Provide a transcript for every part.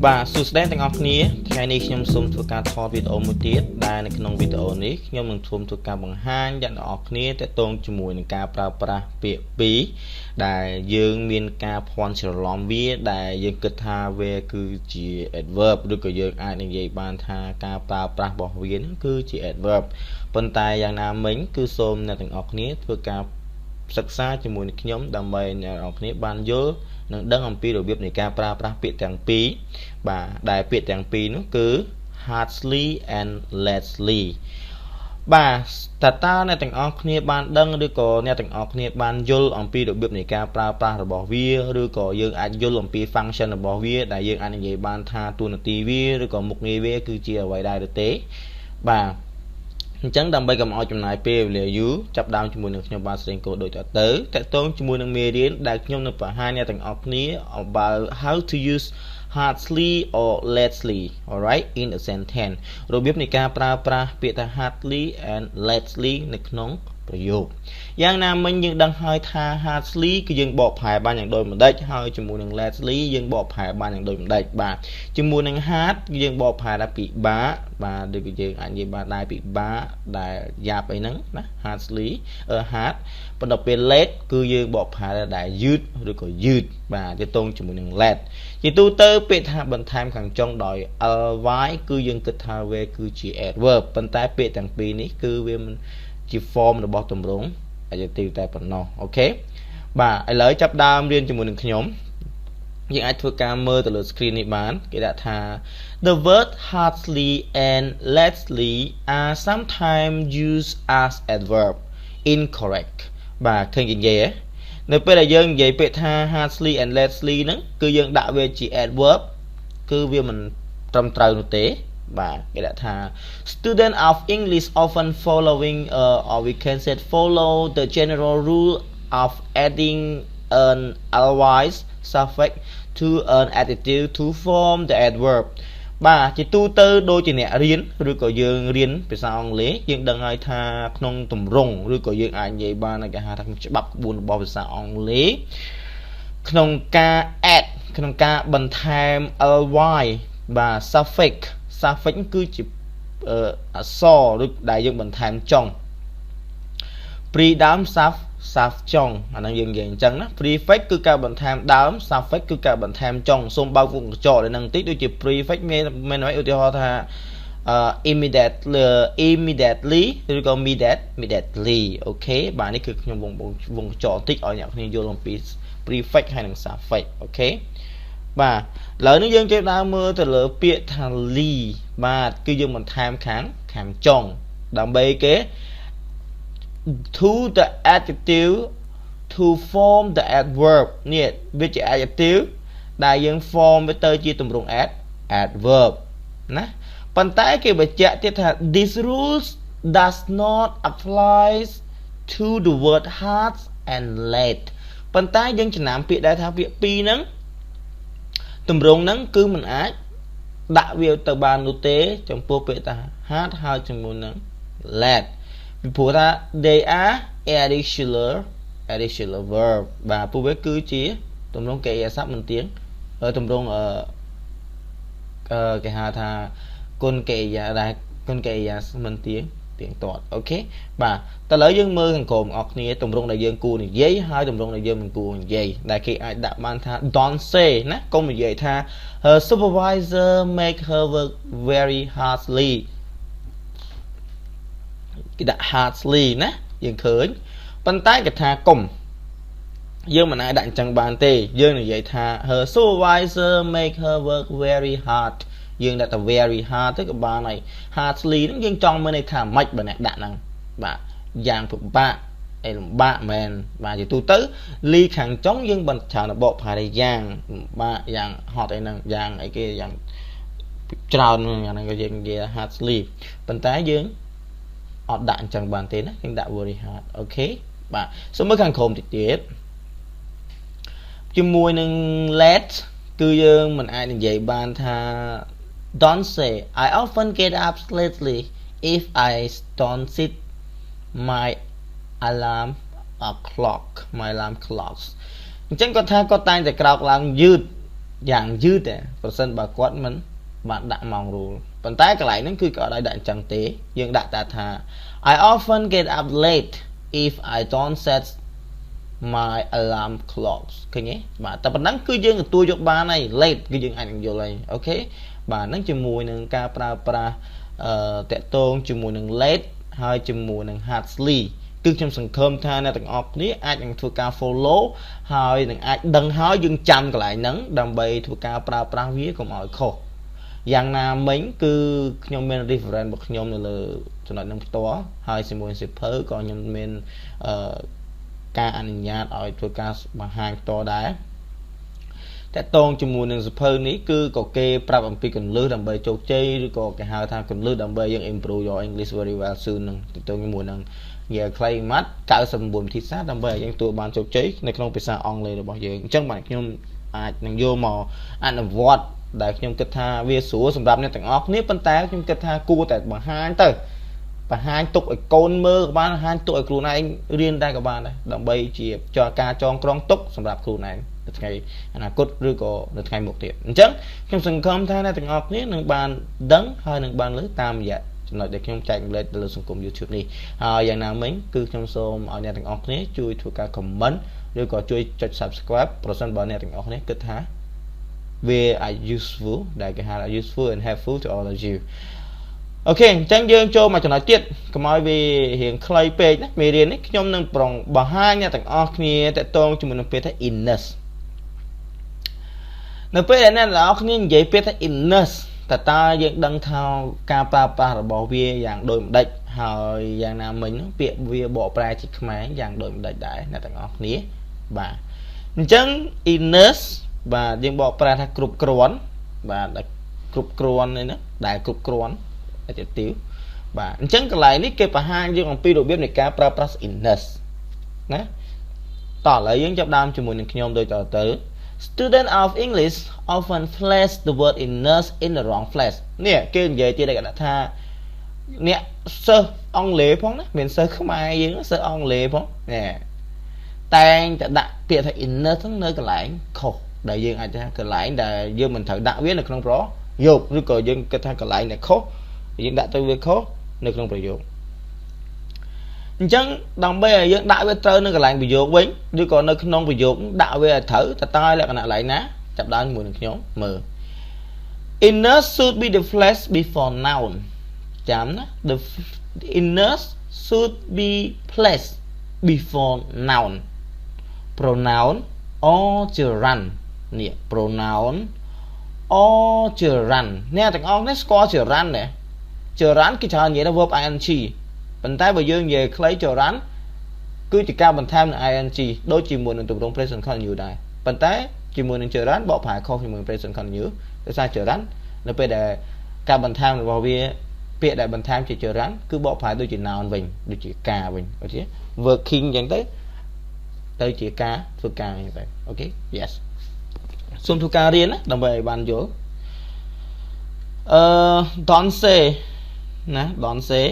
បាទសួស្តីទាំងអស់គ្នាថ្ងៃនេះខ្ញុំសូមធ្វើការថតវីដេអូមួយទៀតដែលនៅក្នុងវីដេអូនេះខ្ញុំនឹងធ្វើការបង្ហាញដល់អ្នកនរគ្នាទាក់ទងជាមួយនឹងការប្រើប្រាស់ពាក្យពីរដែលយើងមានការភ័ន្តច្រឡំវាដែលយើងគិតថាវាគឺជា adverb ឬក៏យើងអាចនិយាយបានថាការប្រើប្រាស់របស់វានឹងគឺជា adverb ប៉ុន្តែយ៉ាងណាមិញគឺសូមអ្នកទាំងអស់គ្នាធ្វើការសិក្សាជាមួយនឹងខ្ញុំដើម្បីអ្នកនរគ្នាបានយល់នឹងដឹងអំពីរបៀបនៃការប្រើប្រាស់ពាក្យទាំងពីរបាទដែលពាក្យទាំងពីរនោះគឺ hardly and lightly បាទតើអ្នកទាំងអស់គ្នាបានដឹងឬក៏អ្នកទាំងអស់គ្នាបានយល់អំពីរបៀបនៃការប្រើប្រាស់របស់វាឬក៏យើងអាចយល់អំពី function របស់វាដែលយើងអាចនិយាយបានថាតួនាទីវាឬក៏មុខងារវាគឺជាអ្វីដែរឬទេបាទអញ្ចឹងដើម្បីកុំឲ្យចំណាយពេលវេលាយូរចាប់ដើមជាមួយនឹងខ្ញុំបាទស្រីកូដូចតទៅតាក់ទងជាមួយនឹងមេរៀនដែលខ្ញុំនឹងបង្ហាញអ្នកទាំងអស់គ្នា about how to use hardly or lightly alright in a sentence របៀបនៃការប្រើប្រាស់ពាក្យថា hardly and lightly នៅក្នុងប្រយោគយ៉ាងណាមិញយើងដឹងហើយថា hardly គឺយើងបកប្រែបានយ៉ាងដូចម្ដេចហើយជាមួយនឹង lightly យើងបកប្រែបានយ៉ាងដូចម្ដេចបាទជាមួយនឹង hard យើងបកប្រែថាពិបាកបាទឬក៏យើងអាចនិយាយបានដែរពិបាកដែលយ៉ាប់អីហ្នឹងណា hardly hard ប៉ុន្តែពេល late គឺយើងបកប្រែដែលយឺតឬក៏យឺតបាទទាក់ទងជាមួយនឹង late ជាទូទៅពាក្យថាបន្ថែមខាងចុងដោយ ly គឺយើងគិតថាវាគឺជា adverb ប៉ុន្តែពាក្យទាំងពីរនេះគឺវាជា form របស់ទម្រង់ adjective តែប៉ុណ្ណោះអូខេបាទឥឡូវចាប់ដើមរៀនជាមួយនឹងខ្ញុំយើងអាចធ្វើការមើលទៅលើ screen នេះបានគេដាក់ថា the word hardly and lightly are sometimes used as adverb incorrect បាទឃើញគេនិយាយនៅពេលដែលយើងនិយាយពាក្យថា hardly and lightly ហ្នឹងគឺយើងដាក់វាជា adverb គឺវាមិនត្រឹមត្រូវនោះទេបាទគេដាក់ថា student of English often following or we can say follow the general rule of adding an ly suffix to an adjective to form the adverb បាទជាទូទៅដូចជាអ្នករៀនឬក៏យើងរៀនភាសាអង់គ្លេសយើងដឹងហើយថាក្នុងទម្រង់ឬក៏យើងអាចនិយាយបានគេហៅថាច្បាប់ក្បួនរបស់ភាសាអង់គ្លេសក្នុងការ add ក្នុងការបន្ថែម ly បាទ suffix គឺជាអក្សរឬដែលយើងបន្ថែមចុង pre ដើម suff ចុងអាហ្នឹងយើងនិយាយអញ្ចឹងណា prefix គឺការបន្ថែមដើម suffix គឺការបន្ថែមចុងសូមបើកវងកញ្ចក់ដល់ហ្នឹងបន្តិចដូចជា prefix មានន័យឧទាហរណ៍ថា immediately ឬក៏ immediately អូខេបាទនេះគឺខ្ញុំវងកញ្ចក់បន្តិចឲ្យអ្នកគ្នាយល់អំពី prefix ហើយនិង suffix អូខេបាទឥឡូវនេះយើងចាប់ដើមមើលទៅលើពាក្យថា ly បាទគឺយើងបន្ថែមខាងចុងដើម្បីគេ to the adjective to form the adverb នេះវាជា adjective ដែលយើង form វាទៅជាទម្រង់ adverb ណាប៉ុន្តែគេបញ្ជាក់ទៀតថា this rules does not apply to the word hard and late ប៉ុន្តែយើងចំណាំពាក្យដែរថាពាក្យពីរហ្នឹងទម្រង់ហ្នឹងគឺមិនអាចដាក់វាទៅបាននោះទេចំពោះពាក្យថា hard ហើយជាមួយនឹង late ពីព្រោះថា they are additional verb បាទពួកវាគឺជាទម្រង់កិរិយាសព្ទមិនទៀងទម្រង់គេហៅថាគុណកិរិយាដែលគុណកិរិយាមិនទៀងទាត់អូខេបាទតើឥឡូវយើងមើលខាងក្រោមអស់គ្នាទម្រង់ដែលយើងគួរនិយាយហើយទម្រង់ដែលយើងមិនគួរនិយាយដែលគេអាចដាក់បានថា don't say ណាកុំនិយាយថា her supervisor make her work very hardly គេដាក់ hardly ណាយើងឃើញប៉ុន្តែគេថាកុំយើងមិនអាចដាក់អញ្ចឹងបានទេយើងនិយាយថា her supervisor make her work very hard យើងដាក់តែ very hard ទៅក៏បានហើយ hardly ហ្នឹងយើងចង់មើលន័យថាម៉េចបើអ្នកដាក់ហ្នឹងបាទយ៉ាងពិបាកអីលំបាកមែនបាទជាទូទៅ ly ខាងចុងយើងបន្តច្រើនបកប្រែយ៉ាងលំបាកយ៉ាងហត់អីហ្នឹងយ៉ាងអីគេយ៉ាងច្រើនហ្នឹងក៏យើងនិយាយ hardly ប៉ុន្តែយើងអត់ដាក់អញ្ចឹងបានទេណាយើងដាក់ very hard អូខេបាទសូមមើលខាងក្រោមតិចទៀតជាមួយនឹង late គឺយើងមិនអាចនិយាយបានថា don't say I often get up lately if I don't set my alarm clock អញ្ចឹងគាត់ថាគាត់តែងតែក្រោកឡើងយឺត dạng dư thế percent bà quát mình bạn đã mong rule phần tay cái lại nó cứ có đây đại chẳng tế nhưng đã ta thà I often get up late if I don't set my alarm clocks cái nhé bà ta vẫn cứ dương tôi cho ba này late cứ dương ảnh vô lại ok bà nó chỉ mùi nâng ca pra tệ tôn chỉ mùi nâng late hai chỉ mùi nâng hardly cứ trong sân khơm tha nè tầng ọp ní ai nâng thua ca follow hai nâng ai đăng hói dương chăm cái lại nắng đầm bay thua ca pra vía cũng mọi khổ dạng nào mình cứ nhóm men reference một nhóm này là cho nói năm to hai xin muốn sẽ phớ còn nhóm men ca anh nhát ở thua ca bằng hai to đáแต่ตรงจมูกหนึ่งสเปอร์นี้คือก็เกย์ปรับอันปีกันเลือดดำใบโจกเจหรือก็แกหาทางกันเลือดดำใบยัง improve your English very well ซื่อหนึ่งแต่ตรงจมูกหนึ่งอย่าใครมัดกล่าวสมบูรณ์ที่ซาดำใบยังตัวบานโจกเจในขนมภาษาอังกฤษบอกอย่างจังหวัดยมอาจนั่งโยมอันวอดได้ยมกระทาเวียสูสำหรับในต่างออกนี้ปัญตายมกระทากูแต่บางฮานเตอร์บางฮานตกไอ้โกนมือกับบ้านฮานตกไอ้ครูนายเรียนได้กับบ้านเลยดำใบเจียบจอการจองกรองตกสำหรับครูนายថ្ងៃអនាគតឬក៏នៅថ្ងៃមុខទៀតអញ្ចឹងខ្ញុំសង្ឃឹមថាអ្នកទាំងអស់គ្នានឹងបានដឹងហើយនឹងបានលើតាមរយៈចំណុចដែលខ្ញុំចែកម្លែកទៅលើសង្គម YouTube នេះហើយយ៉ាងណាមិញគឺខ្ញុំសូមឲ្យអ្នកទាំងអស់គ្នាជួយធ្វើការ comment ឬក៏ជួយចុច subscribe ប្រសិនបើអ្នកទាំងអស់គ្នាគិតថាវាអាច useful ដែលគេហៅថា useful and helpful to all of you អូខេអញ្ចឹងយើងចូលមកចំណុចទៀតកុំឲ្យវារៀងខ្លីពេកណាមេរៀននេះខ្ញុំនឹងប្រងបង្ហាញអ្នកទាំងអស់គ្នាតកតងជាមួយនឹងពាក្យថា enough នៅពេលដែលអ្នកទាំងអស់គ្នានិយាយពាក្យថា enough តើយើងដឹងថាការប្រើប្រាស់របស់វាយ៉ាងដូចម្ដេចហើយយ៉ាងណាមិញពាក្យវាបកប្រែជាខ្មែរយ៉ាងដូចម្ដេចដែរអ្នកទាំងអស់គ្នាបាទអញ្ចឹង enough បាទយើងបកប្រែថាគ្រប់គ្រាន់បាទគ្រប់គ្រាន់នេះណាដែលគ្រប់គ្រាន់adjective បាទអញ្ចឹងកន្លែងនេះគេបង្ហាញយើងអំពីរបៀបនៃការប្រើប្រាស់ enough ណាតោះឥឡូវយើងចាប់ដើមជាមួយនឹងខ្ញុំដូចតទៅ Student of English often place the word enough in the wrong place នេះគេនិយាយទៀតគេថាអ្នកសិស្សអង់គ្លេសផងណាមានសិស្សខ្មែរយើងសិស្សអង់គ្លេសផងនេះតែងតែដាក់ពាក្យថា enough ហ្នឹងនៅកន្លែងខុសដែលយើងអាចថាកន្លែងដែលយើងមិនត្រូវដាក់វានៅក្នុងប្រយោគឬក៏យើងគិតថាកន្លែងដែលខុសយើងដាក់ទៅវាខុសនៅក្នុងប្រយោគអញ្ចឹងដើម្បីឲ្យយើងដាក់វាត្រូវនៅកន្លែងប្រយោគវិញឬក៏នៅក្នុងប្រយោគដាក់វាឲ្យត្រូវតើលក្ខណៈកន្លែងណាចាប់ដើមជាមួយនឹងខ្ញុំមើល inner should be the flesh before noun ចាំណា the inner should be placed before noun pronoun or gerund នេះ pronoun or gerund អ្នកទាំងអស់នេះស្គាល់ gerund ទេ gerund គេច្រើននិយាយថា verb ing ប៉ុន្តែបើយើងនិយាយខ្លី gerund គឺជាការបន្ថែមនឹង ing ដូចជាមួយនឹងទម្រង់ present continuous ដែរប៉ុន្តែជាមួយនឹង gerund បកប្រែខុសជាមួយនឹង present continuous ដោយសារ gerund នៅពេលដែលការបន្ថែមរបស់វាពាក្យដែលបន្ថែមជា gerund គឺបកប្រែដូចជា noun វិញដូចជាការវិញអូខេ working អញ្ចឹងទៅជាការធ្វើការអញ្ចឹងទៅអូខេ yes សូមធ្វើការរៀនណាដើម្បីឲ្យបានយល់don't say ណា don't say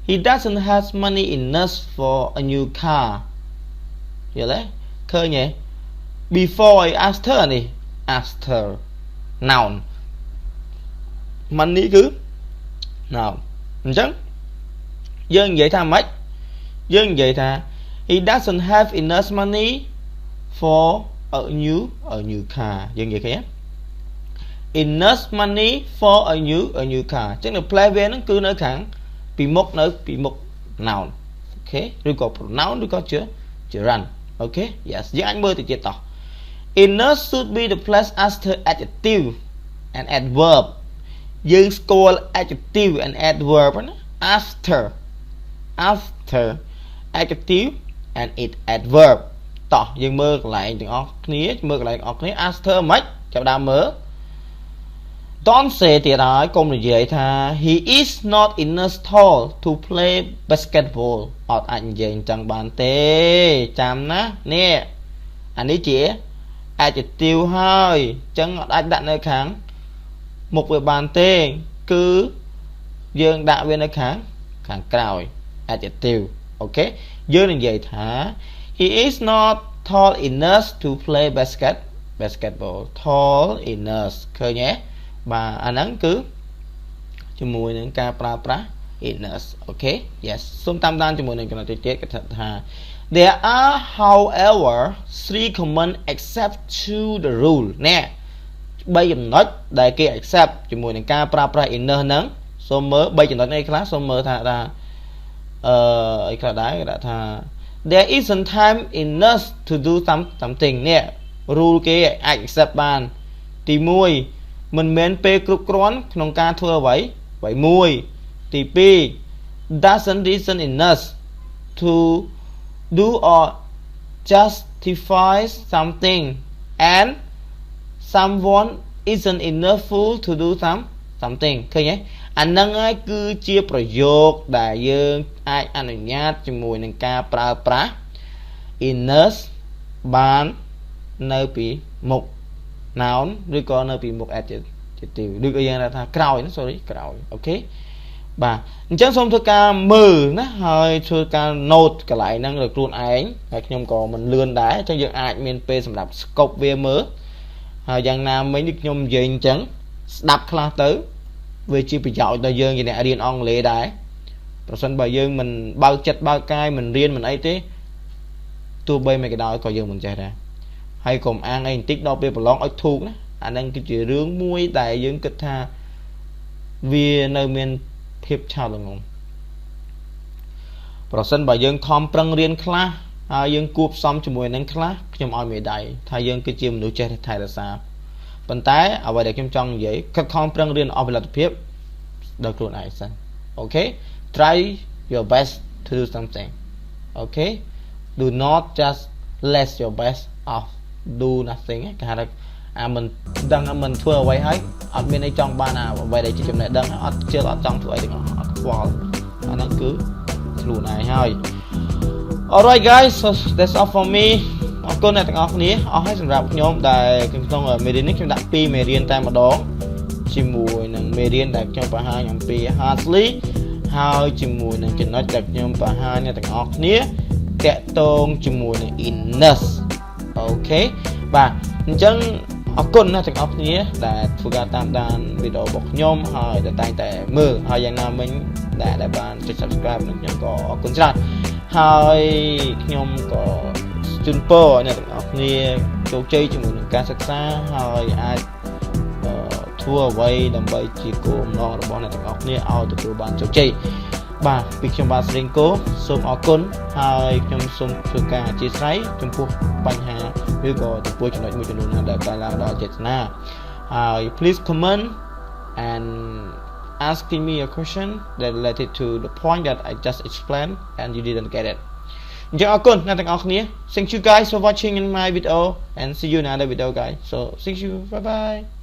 he doesn't have money enough for a new car យល់ទេឃើញទេ before after នេះ after noun money គឺ noun អញ្ចឹងយើងនិយាយថាម៉េចយើងនិយាយថា he doesn't have enough money for a new car យើងនិយាយឃើញ enough money for a new car អញ្ចឹងនៅ place វាហ្នឹងគឺនៅខាងពីមុខ noun អូខេឬក៏ pronoun ឬក៏ជា gerund អូខេ yes យើងអាចមើលទៅទៀតតោះ enough should be the place after adjective and adverb យើងស្គាល់ adjective and adverb ណា after adjective and it adverb តោះយើងមើលកន្លែងទាំងអស់គ្នាមើលកន្លែងអស់គ្នា after មិនចាប់ដើមមើល don't say ទៀតហើយកុំនិយាយថា he is not enough tall to play basketball អត់អាចនិយាយអញ្ចឹងបានទេចាំណានេះអានេះជា adjective ហើយអញ្ចឹងអត់អាចដាក់នៅខាងមុខវាបានទេគឺយើងដាក់វានៅខាងក្រោយ adjective អូខេយើងនិយាយថា he is not tall enough to play basketball tall enough ឃើញទេបាទអាហ្នឹងគឺជាមួយនឹងការប្រើប្រាស់ enough អូខេ yes សូមតាមដានជាមួយនឹងចំណុចទៀតគេថា there are however 3 common except to the rule ណែ3ចំណុចដែលគេ accept ជាមួយនឹងការប្រើប្រាស់ enough ហ្នឹងសូមមើល3ចំណុចនេះខ្លះសូមមើលថាអីខ្លះដែរគេដាក់ថា there isn't time enough to do something នេះ rule គេអាច accept បានទី1មិនមែនពេលគ្រប់គ្រាន់ក្នុងការធ្វើអ្វីមួយទី2 doesn't reason enough to do or justify something and someone isn't enough fool to do something ឃើញទេអាហ្នឹងហើយគឺជាប្រយោគដែលយើងអាចអនុញ្ញាតជាមួយនឹងការប្រើប្រាស់ enough បាននៅពីមុខ noun ឬក៏នៅពីមុខ adjective ឬក៏យើងថាក្រោយណា sorry ក្រោយអូខេបាទអញ្ចឹងសូមធ្វើការមើលណាហើយធ្វើការ note កន្លែងហ្នឹងឲ្យខ្លួនឯងហើយខ្ញុំក៏មិនលឿនដែរអញ្ចឹងយើងអាចមានពេលសម្រាប់ scope វាមើលហើយយ៉ាងណាមិញដូចខ្ញុំនិយាយអញ្ចឹងស្ដាប់ខ្លះទៅវាជាប្រយោជន៍ដល់យើងជាអ្នករៀនអង់គ្លេសដែរប្រសិនបើយើងមិនបើកចិត្តបើកកាយមិនរៀនមិនអីទេទោះបីមិនក៏ដោយក៏យើងមិនចេះដែរហើយកុំអាងអីបន្តិចដល់ពេលប្រឡងឲ្យធូកណាអាហ្នឹងគឺជារឿងមួយដែលយើងគិតថាវានៅមានភាពឆាប់ល្ងង់ប្រសិនបើយើងខំប្រឹងរៀនខ្លះហើយយើងគួបផ្សំជាមួយនឹងខ្លះខ្ញុំឲ្យមេដៃថាយើងគឺជាមនុស្សចេះថែរក្សាប៉ុន្តែអ្វីដែលខ្ញុំចង់និយាយខិតខំប្រឹងរៀនអស់ផលិតភាពដល់ខ្លួនឯងសិនអូខេ try your best to do something okay do not just let your best off do nothing គេហៅថាអាមិនដឹងមិនធ្វើអ្វីហើយអត់មានអីចង់បានអ្វីដែលជាចំណេះដឹងអត់ជឿអត់ចង់ធ្វើអីទាំងអស់អត់ខ្វល់អាហ្នឹងគឺខ្លួនឯងហើយ Alright guys so that's all for me អរគុណអ្នកទាំងអស់គ្នាអស់ហើយសម្រាប់ខ្ញុំដែលក្នុងមេរៀននេះខ្ញុំដាក់2មេរៀនតែម្ដងជាមួយនឹងមេរៀនដែលខ្ញុំបង្ហាញអំពី hardly ហើយជាមួយនឹងចំណុចដែលខ្ញុំបង្ហាញអ្នកទាំងអស់គ្នាតាក់ទងជាមួយនឹង enough អូខេបាទអញ្ចឹងអរគុណណាស់ទាំងអស់គ្នាដែលធ្វើការតាមដានវីដេអូរបស់ខ្ញុំហើយដែលតែងតែមើលហើយយ៉ាងណាមិញដែលបានចុច subscribe នឹងខ្ញុំក៏អរគុណច្រើនហើយខ្ញុំក៏ជូនពរឲ្យអ្នកទាំងអស់គ្នាជោគជ័យជាមួយនឹងការសិក្សាហើយអាចធ្វើអ្វីដើម្បីជាគោលបំណងរបស់អ្នកទាំងអស់គ្នាឲ្យទទួលបានជោគជ័យបាទពីខ្ញុំបាទស្រីគោសូមអរគុណហើយខ្ញុំសូមធ្វើការអធិស្ឋានចំពោះបញ្ហាឬក៏ចំពោះចំណុចមួយចំនួនណាដែលកើតឡើងដល់ចេតនាហើយ please comment and asking me a question that related to the point that I just explained and you didn't get it អញ្ចឹងអរគុណអ្នកទាំងអស់គ្នា thank you guys for watching in my video and see you in another video guys so thank you bye bye